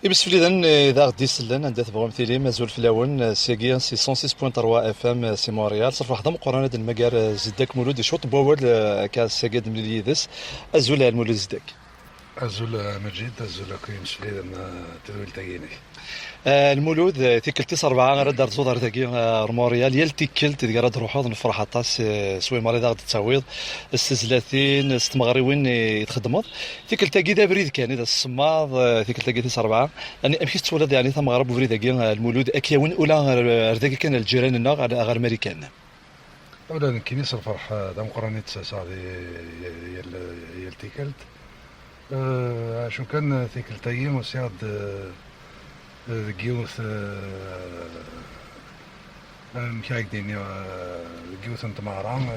بس فليدن إذا غدي سلان عندها تبغى مثيلي مازول في لاون سيكيا سي 106.3 اف ام سي مونريال صرف واحد مقارنة المكار زداك مولود شوط بوال كاس ساكاد من اليدس أزول المولود زداك. أزول مجيد أزول كريم سفليدن تدويل تاكيني. المولود تيكلتي 4 غير دار زودر تاكي رموريال يال تيكلت ديال راد روحوض نفرح عطاس سوي مريض غادي تساويض السلسلاتين ستمغريوين يتخدمض تيكلتا كي دا بريد كان اذا الصماض تيكلتا كي 4 يعني امشي تولد يعني ثم غرب بريد كي المولود اكياون ولا رداك كان الجيران النار غير امريكان أولا كينيس الفرح دام قرانيت ساعدي يال تيكلت شو كان تيكلتايم وسياد جيوث مكاك ديني جيوث انت مهران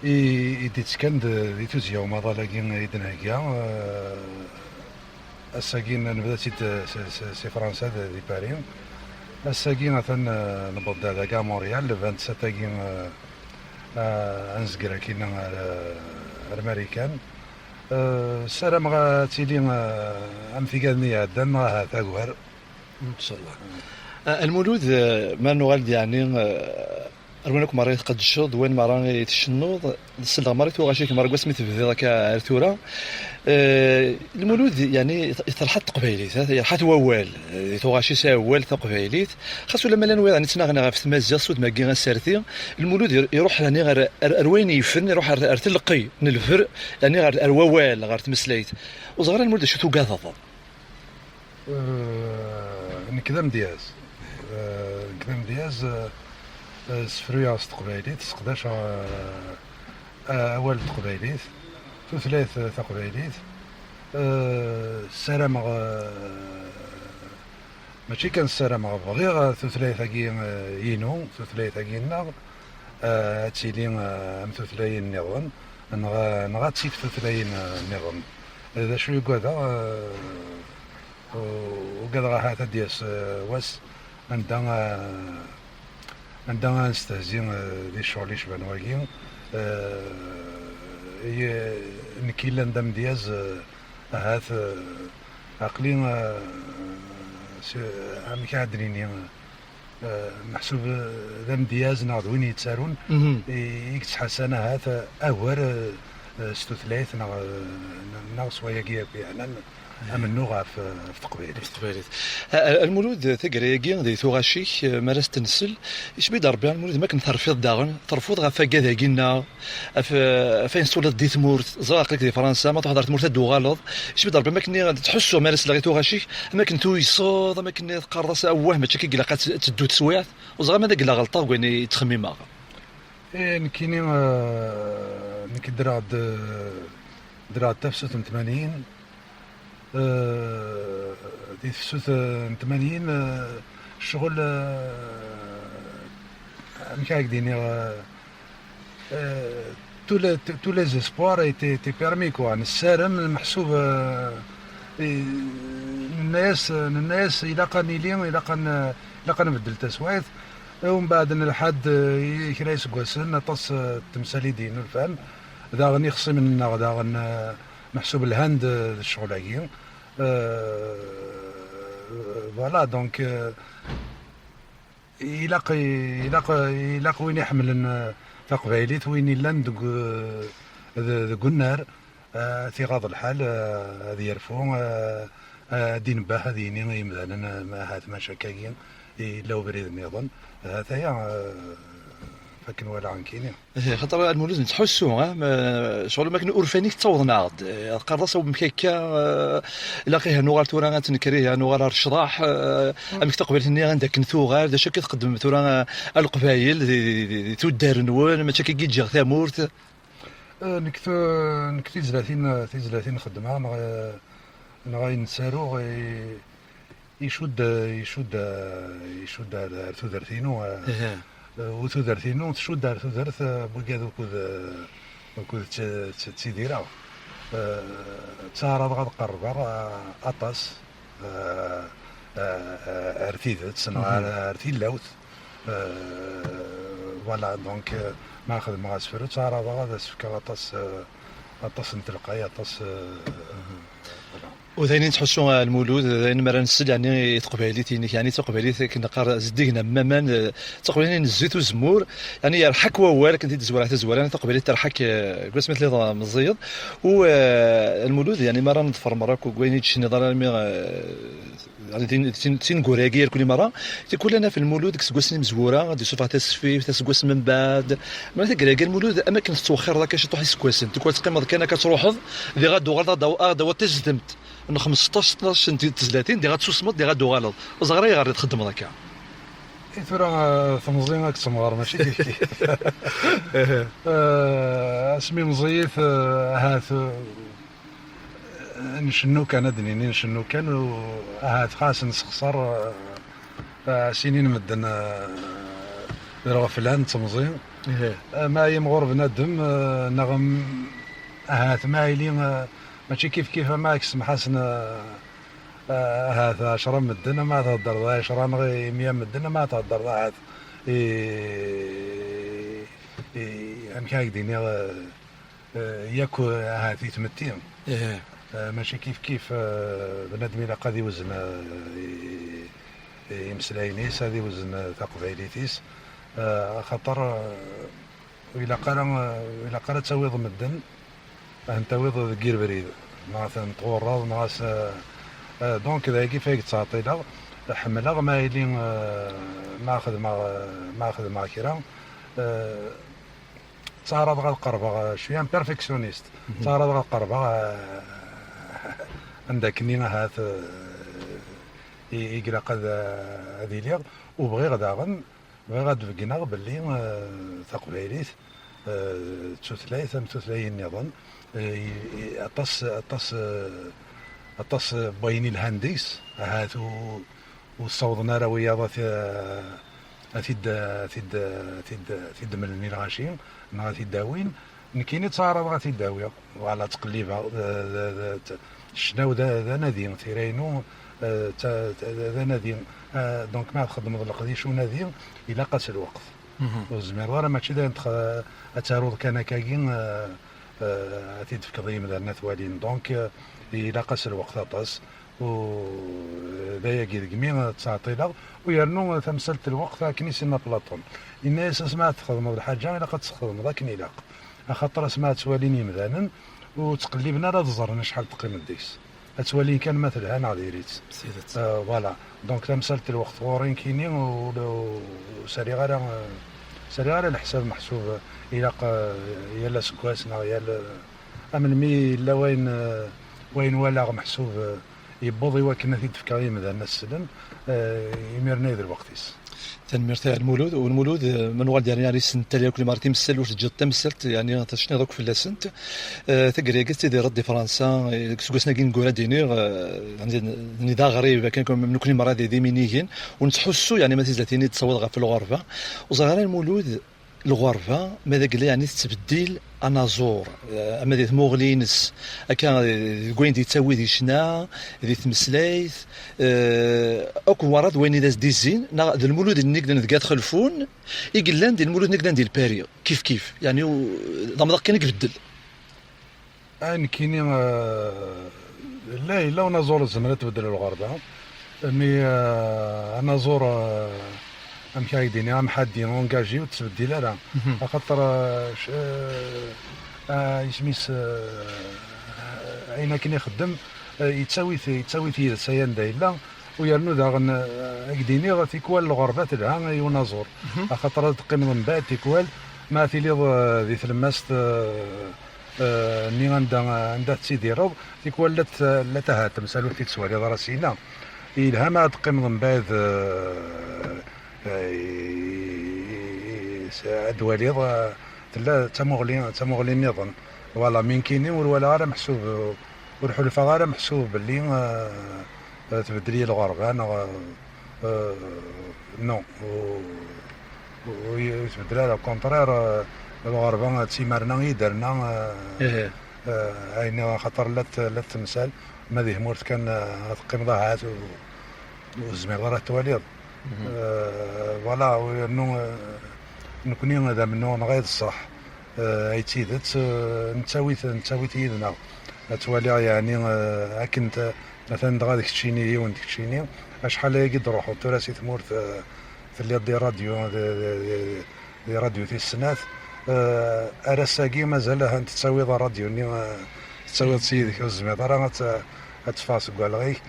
يديتسكند ديتوزيا وما ضالاكين يدنهاكيا الساكين نبدا سي فرنسا دي باريس الساكين ثان نبض هذاك مونريال 27 انزكرا كينا الامريكان السلام غاتيلي امثيقاني عدن غا تاكوار ان شاء الله. المولود ما نغالد يعني روناك مريض قد الشوط وين مرة يتشنوض السلغ مريض وغاشيك مرة قوس مثل في ذاك ارتورا المولود يعني يطرحت قبيليت يرحت ووال توغاشي ساوال تقبيليت خاصو لما لا نوي يعني تناغنا في تمازيغ سود ما كي غسارتي المولود يروح يعني غير اروين يفن يروح ارتلقي نلفر يعني غير ووال غير تمسليت وصغار المولود شو توقاض نكدم دياز نكدم دياز سفرية تقبيليت سقداش أول تقبيليت ثلاث تقبيليت السلام ماشي كان السلام غير ثلاثة كي ينو ثلاثة كي نغ تسيلين ثلاثين نظن نغا تسيت ثلاثين نظن هذا شو يقعد وقد غاها دياس واس عندنا نستهزئ دي الشغل اللي شبان واقيين نكيلا ندم دياز هاث عقلين عمي كادريني محسوب ذم دياز ناض وين يتسارون يكتس حسنة هاث أور ستوثلاث ناقص وياقيا يعني أمنوغا في تقبيليت المولود ثقريقي دي ثوغاشيك مارس تنسل اش بيد ربي المولود ما كنت ترفض داغن ترفض غا كذا قلنا فين سولت دي ثمورت زراقلك دي فرنسا ما تحضر ثمورت دو غالض اش بيد ربي ما كني تحسوا مارس لغي ثوغاشيك ما كنتو يصوض ما كني تقرص اوه ما تشكي قلاقات تدو تسويات وزغا ما قلا غلطه وين تخميمه نكيني نكدراد دراد تفسد 80 دي في 80 الشغل مكاك ديني tous les espoirs étaient permis quoi نسارم المحسوب الناس إلا كان يلين إلا كان بدل تسويت ومن بعد لحد كرايس قوسن طص تمثالي دين الفهم ذا غني خصي مننا ذا غن محسوب الهند الشغل فوالا دونك إلا وين يحمل تقبيليت وين يلان ذوك النار في غاض الحال هذه يرفون دين باه هذه نيم مثلا ما هات مشاكين لو بريد نظن هذا يا فكن ولا عن كينيا خاطر المولود نتحسوا شغل ما كنا اورفانيك تصوض ناض قرصوا بمكيكا لاقيها نوغال تورا تنكريها نوغال الشراح امك تقبل اني عندك نثوغال دا شكي تقدم تورا القبايل تودار نوال ما شكي كي تجي ثامورت نكتي 30 خدمه نغاي نسارو يشد 30 وثلاثين شو دار ثلاث بقى وكذا تسيديرا تعرض غاد قرب أطاس ارتيد تصنع ارتيد لوث فوالا دونك ما اخذ مع سفر تعرض غاد سفك أطاس نتلقى أطاس وثاني تحسوا المولود ثاني مرة نسل يعني تقبالي تينيك يعني تقبالي كنا قار زدينا مامان تقبالي نزيتو زمور يعني يرحك ووال كنتي تزور تزور انا تقبالي ترحك قلت مثل مزيض والمولود يعني مرة نظفر مراك وكويني تشي نظر يعني تين كوراكير كل مرة تقول لنا في المولود كسكوسني مزورة غادي تشوفها تسفيف تسكوس من بعد ما تقرا المولود اماكن توخر ذاك شي طوح سكواسن تكون تقيم كان كتروحض اللي غادو غدا تجدمت انه 15 12 30 دي غاتسوسمط دي غادو غلط وصغري غادي تخدم هكا ترى تنظيم هاك تمغار ماشي كيف اسمي مزيف هات نشنو كان ادني نشنو كان هات خاص نسخسر سنين مدن فلان تنظيم ما يمغور بنادم نغم هات ما يلي ماشي كيف ما يسمح حسن هذا 10 مدن ما تهضر 10 غير 100 مدن ما تهضر هذا يعني هكذا ياكو هذه تمتين ماشي كيف بنادم الا قاد يوزن يمسلاينيس هذه وزن ثقافيتيس خطر الا قال تسويض مدن انت ويض كير بريد مثلا تغرض ناس دونك ذا كيف هيك تعطي له حمله ما يلي ماخذ مع كيران تعرض على القربه شويه بيرفكسيونيست تعرض على القربه عندك نينا هات يقرا قد هذه ليغ وبغي غدا غاد فقنا باللي ثقبيليت تثلاث مثلاين نظن أطس بيني الهنديس هاتو والصوضنا روية ثيد من النيرغاشين ثيد داوين نكيني تصارض غا ثيد داوية وعلى تقليبها شنو ذا نادين ثيرينو ذا نادين دونك ما تخدم القضية شو نادين إلى قاس الوقت وزمير ورا ماشي دا أتاروض كان كاين أتيد في قضية مثلا ثوالين دونك إلى قاس الوقت أطاس وذايا كي مين تعطيلا ويرنو تمثلت الوقت كنيسة بلاطون الناس سمعت تخدم الحاجة إلا قد تخدم ذاك نيلاق خاطر سمعت ثوالين مثلا وتقلبنا لا تزرنا شحال تقيم الديس اتوالين كان مثلا انا غاديريت فوالا دونك تمثلت الوقت غورين كاينين وساري غير الحساب محسوب الى يلا سكواسنا يلا امن مي لا وين ولا محسوب يبوضي وكنا في تفكاري مثلا السلم يمرنا يدير وقتيس تنمرت المولود والمولود من والد يعني سنت كل مرة تمثل واش تجي تمثلت يعني تشني دوك في اللسنت تقري قلت دي رد فرنسا سكوسنا كي نقول ديني يعني دا غريب كان من كل مرة دي مينيين ونتحسوا يعني ما تزلتيني تصور في الغرفة وصغار المولود الغرفة ماذا قال يعني تبديل انازور اما ديت موغلينس كان كوين دي تسوي دي شنا دي تمسلايث اكو ورد وين داز ديزين ذا المولود اللي نقدر نتقاد خلفون يقلان دي المولود نقدر ندير الباريو كيف يعني ضمضق كان يبدل ان كاينين لا ونازور الزمرة تبدل الغربة مي انازور ام كايدين ام حادين اونجاجي وتبدل لا خاطر يسميس اين كاين يخدم يتساوي في سيان دايلا ويرنو داغن اكديني غتيكوال الغربات لها يونازور خاطر تقيم من بعد تيكوال ما في لي ذي ثلماست ني عندها تسيديرو تيكوال لا تهاتم سالو في تسوالي راسينا إلها ما تقيم من بعد دواليض تلا تمغلين نظن فوالا من كاينين ولا غير محسوب والحلفاء غير محسوب باللي تبدلي الغربة نو ويتبدل على الكونترير الغربة تيمارنا يدرنا عين خاطر لا تمثال ما ذي مورت كان تقيم ضاعات وزمير غير التواليض فوالا ونو نكوني هذا منو غير الصح اي تيدت نتساوي تيدنا توالي يعني أكنت مثلا غاديك تشيني وانت تشيني شحال هاكي تروحوا تراسي ثمورت في اللي دي راديو دي راديو في السنات أرساكي مازال أنت تسوي ذا راديو تسوي سيدك الزميض راه تفاس قال غيك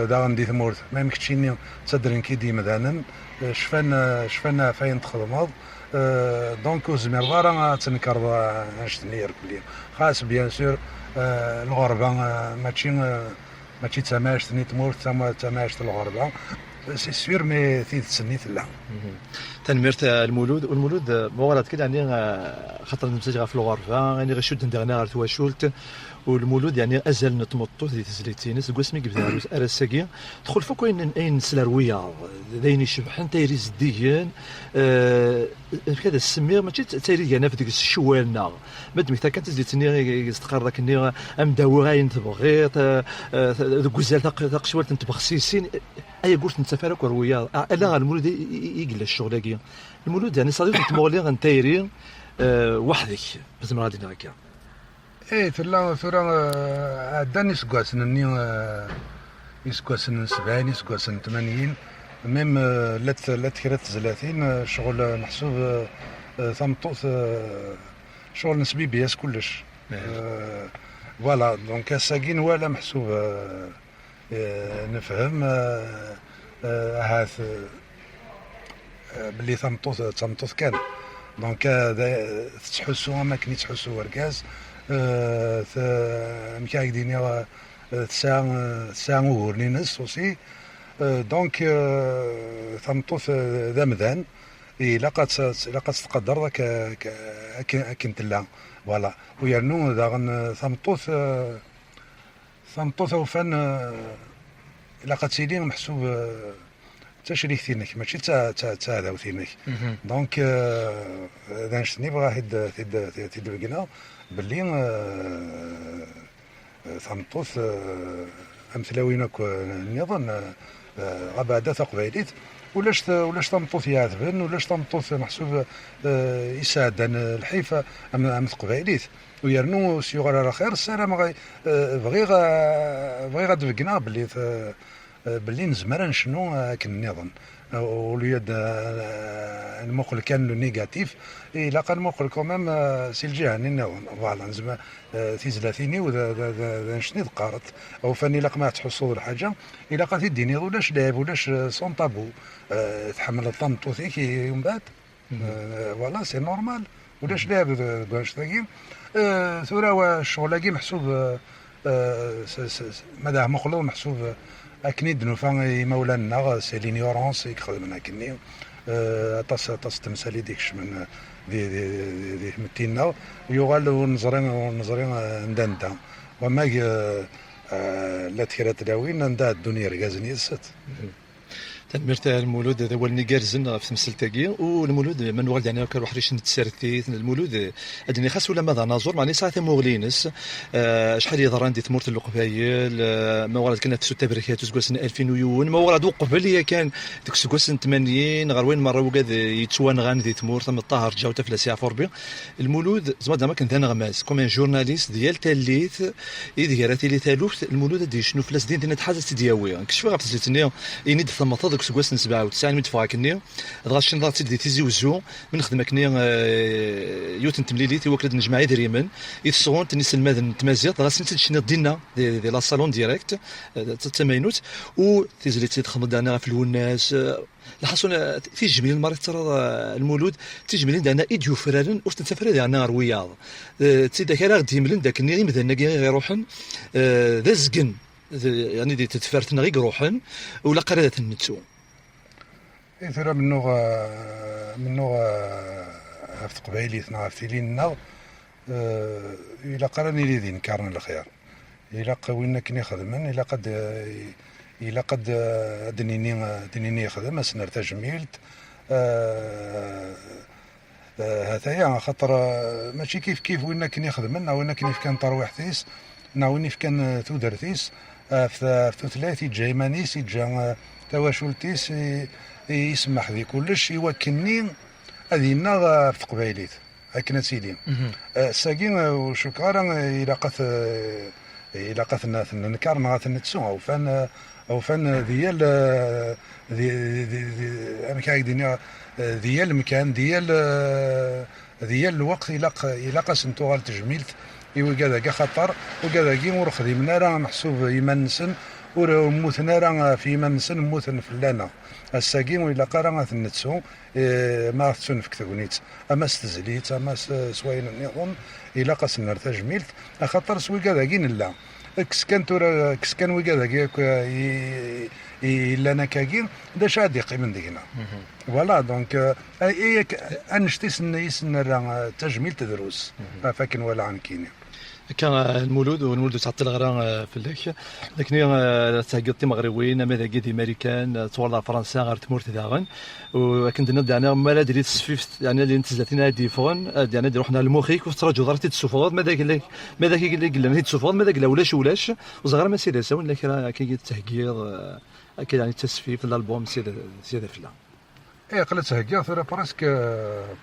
دا غندي ثمورت ما يمكن تشيني تدرين كي ديما دانن شفنا فين تخدمض دونك الزميض راه تنكر نشتني ركلي خاص بيان سور الغربة ماشي تماشت ني تمورت تماشت الغربة سي سير مي تسنيت لا تنمرت المولود والمولود مغرد كده يعني خاطر نمسج في الغرفه يعني غشود ندغنا غير تواشولت والمولود يعني ازال نتمطو ذي تزليتينس قسمي كبدا ارساكي دخل فوق اين سلارويه داين يشبحن تايري زديين كذا السمير ماشي تايري انا في ديك الشوالنا مد مثلا كانت زيتني يستقر ذاك الني ام داوغاين تبغي غزال تاق شوال تبخسيسين اي قلت نتفارق رويا لا المولود يقل الشغل كي المولود يعني صديق نتمغلي غنتايري وحدك بزم غادي هكا ايه ثلا عداني سكواسن يسكواسن 70 يسكواسن 80 ميم لا تكرات 30 شغل محسوب ثمطوط شغل نسبي بياس كلش فوالا دونك الساكين ولا محسوب نفهم هاث باللي ثمطوط كان دونك تحسوا ما كني تحسوا وركاز مكاك دينيا ساعة وغورني نص وسي دونك ثمطوط ذا مذان لقد تقدر ذاك كنت لا فوالا ويرنو داغن ثمطوط وفن لقد سيدين محسوب تشريك ثينك ماشي تا هذا وثينك دونك ذا نشتني بغا هيد بقنا باللي ثمطوط امثلاوينك نظن غابة تقبيليت ولاش تمطوط يعذبن ولاش تمطوط محسوب يساعد الحيفا ام تقبيليت ويرنو سيغال على خير السلام بغي غادبقنا باللي نزمر شنو كن نظن وليد المقل كان لو نيجاتيف الا كان المقل كومام سي الجهه نظن فوالا زعما في 30 وذا نشني قارت او فاني لا ما تحصوا الحاجه الا قالت ديني ولاش لعب ولاش سون طابو تحمل الطنطوثي كي من بعد فوالا سي نورمال ولاش لعب باش تاكي ثورا الشغل كي محسوب ماذا مخلو محسوب اكنيد نوفا مولانا سي لينيورونس يخدمنا كني طاس تمثالي ديكش من دي متينا يغال ونزرين نداندا وما لا تكرات داوين ندا الدنيا ركازني الست تنمرت المولود هذا هو اللي كارزن في تمثلتاكي والمولود من ولد يعني كان واحد ريش نتسرثيت المولود ادني خاص ولا ماذا نازور معني ساعه مغلينس شحال يظهر عندي تمورت القبايل ما ورد كنا في تبريكات سكواسن 2000 ويون ما ورد قبل هي كان ديك سكواسن 80 غير وين مره وكاد يتوانغان ذي تمور ثم الطاهر جاو تفلا سي فوربي المولود زعما كان ذا نغماس كوم جورناليست ديال تاليت يديراتي لي تالوفت المولود دي شنو فلاس دين تحاجه دياوي كشف غير تزيتني ينيد ثم سكواسن 97 متفاكني غاشين ضغط دي تيزي وزو من خدمه كني يوتن تمليليتي وكلد نجمع دريمن يتصون تنس الماذن تمازيط غاسن تشني دينا دي لا صالون ديريكت تماينوت و تيزليتي تخمض انا في الوناس لحسن تيجميل المريض ترى المولود تيجميل عندنا ايديو فرارن واش تنسافر عندنا روياض تي داك راه ديملن داك النيري مثلا كي يروحن ذا زقن يعني دي تتفرتنا غير روحن ولا قرادة النتسو ترى منو في قبايلي عرفتي لينا الى قراني لي ذي نكارن الخيار الى قوينا كني خدمن الى قد دنيني خدم سنر تجميلت هذايا خاطر ماشي كيف وين كني خدمن وين كني كان ترويحتيس ناويني كان تودرتيس في ثلاثي جايمانيس جا تواشلتيس يسمح ذي كلش يوكلني هذه في قبايليت هكنا سيدي ساكين وشكرا إلى قث نكار نغاث نتسو أو فن ديال أنا كايديني ديال المكان ديال الوقت إلى قسنتو غال تجميلت إيوا كذا خطر وكذا كي ورخدمنا راه محسوب إيمان نسن وموتنا راه في إيمان نسن موتن فلانا الساقين وإلا قرا نتسو ما تسون في كتغنيت أما ستزليت أما سوين النظام إلا قسنا تجميلت خاطر سوي كذا كين لا كس كان وكذا إلا أنا كاين دا شادي قيمن دينا فوالا دونك أنشتي سن راه تجميل تدروس فاكن ولا عن كيني كان والمولود تعطي الغرام في الليك لكن تاقطي مغربيين ماذا قدي امريكان طوال فرنسا غير تمورت داغن وكنت ندعي انا مالا دريت السفيفت يعني اللي نتزلتين هادي فون يعني رحنا للمخيك وتراجعوا ضرتي تسوفوض ماذا قال لك ماذا كي قال لنا تسوفوض ماذا قال ولاش وصغار ما سير ساون لكن كي التهجير اكيد يعني التسفيف الالبوم سير فلا قلت هكا ثرا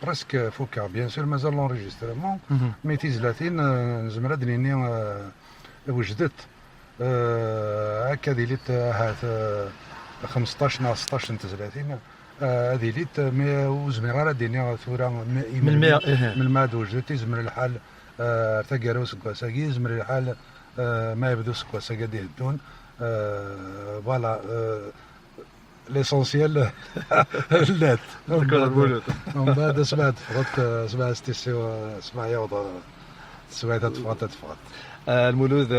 برسك فوكا بيان سور مازال لونجسترمون مي تيزلاتين نزمر دنيني وجدت هكا ديليت هات 15 ناقص 16 تزلاتين هذه ليت مي وزميرة ديني ثورا من الماد وجدت زمر الحال ارتقارو سكواساكي زمر الحال ما يبدو سكواساكا دي الدون فوالا ليسونسيال لات من بعد سمعت سمع يوضا سمعت تفقط المولود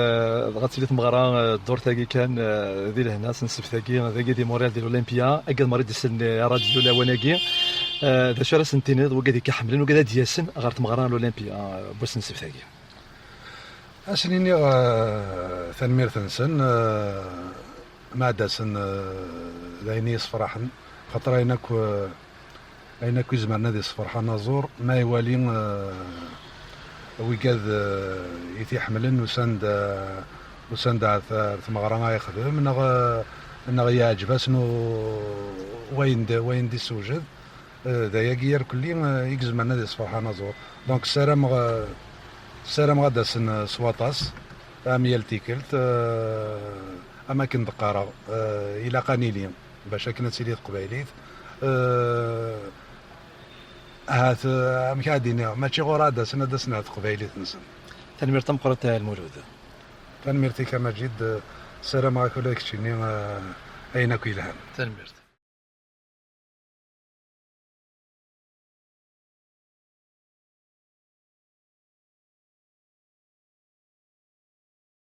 غتسليت مغرا الدور تاعي كان ذي لهنا سنسف تاعي ذاك دي موريال ديال الاولمبيا اكاد مريض يسن راديو لا وناكي ذا شرا سنتينيض وكادي كيحملن وكذا دياسن غارت مغرا الاولمبيا بوس نسف تاعي اسنيني ثنمير ثنسن ما داسن دايني يصفرحن خاطر ايناك زمرنا دي صفرحه نازور ما يوالي ويكاد يتيحملن وسند ثمغرا يخدم نغ يعجب اسنو وين دي سوجد دايا كير كلي يكزمرنا دي صفرحه نازور دونك السلام غادا سن سواطاس اميال تيكلت اماكن دقاره الى قانيليا باش كنا تسيليت قبايليت هات مكادينا ماشي غراده سنه دسنا قبايليت نسن تنمير تمقرة المولود تنميرتي كما جد السلام عليكم لك شنو اينك يلهم تنمير